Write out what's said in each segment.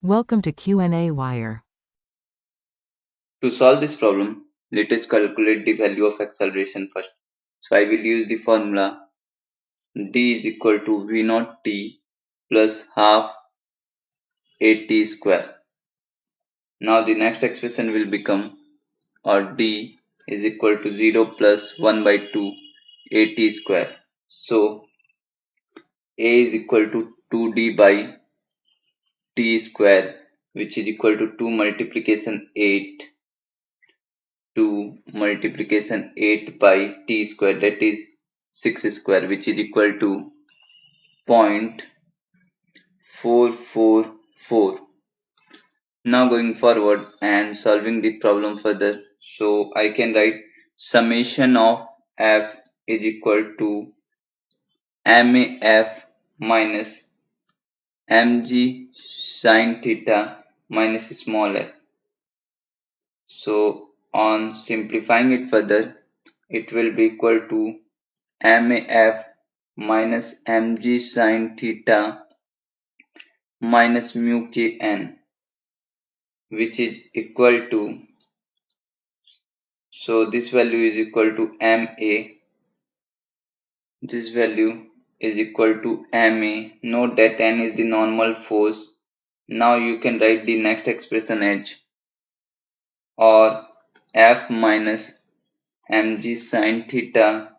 Welcome to qnawire. To solve this problem, let us calculate the value of acceleration first. So I will use the formula d is equal to v naught t plus half at square. Now the next expression will become d is equal to 0 plus 1 by 2 at square. So a is equal to 2d by t square, which is equal to 2 multiplication 8 2 multiplication 8 by t square, that is 6 square, which is equal to 0.444. Now going forward and solving the problem further, so I can write summation of f is equal to MAF minus mg sin theta minus small f. So on simplifying it further, it will be equal to MAF minus mg sin theta minus mu kn, which is equal to, so this value is equal to MA, this value is equal to MA. Note that n is the normal force. Now you can write the next expression as or F minus mg sin theta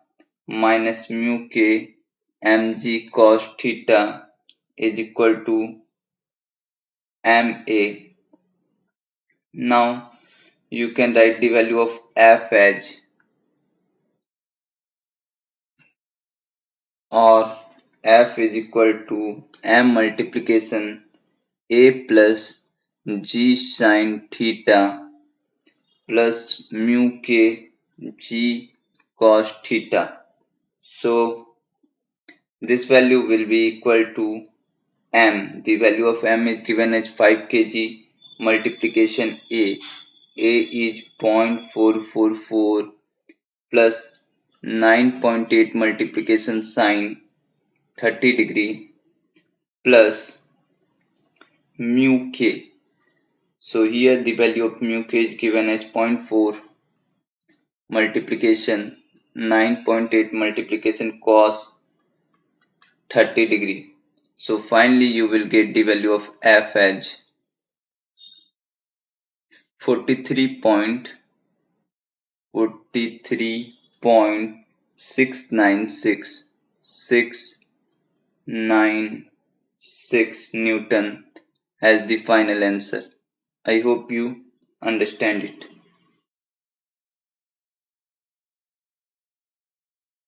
minus mu k mg cos theta is equal to MA. Now you can write the value of F as or F is equal to M multiplication A plus G sin theta plus mu k G cos theta. So this value will be equal to M. The value of M is given as 5 kg multiplication A. A is 0.444 plus 9.8 multiplication sine 30 degree plus mu k. So here the value of mu k is given as 0.4 multiplication 9.8 multiplication cos 30 degree. So finally you will get the value of f as 43.696 Newton as the final answer. I hope you understand it.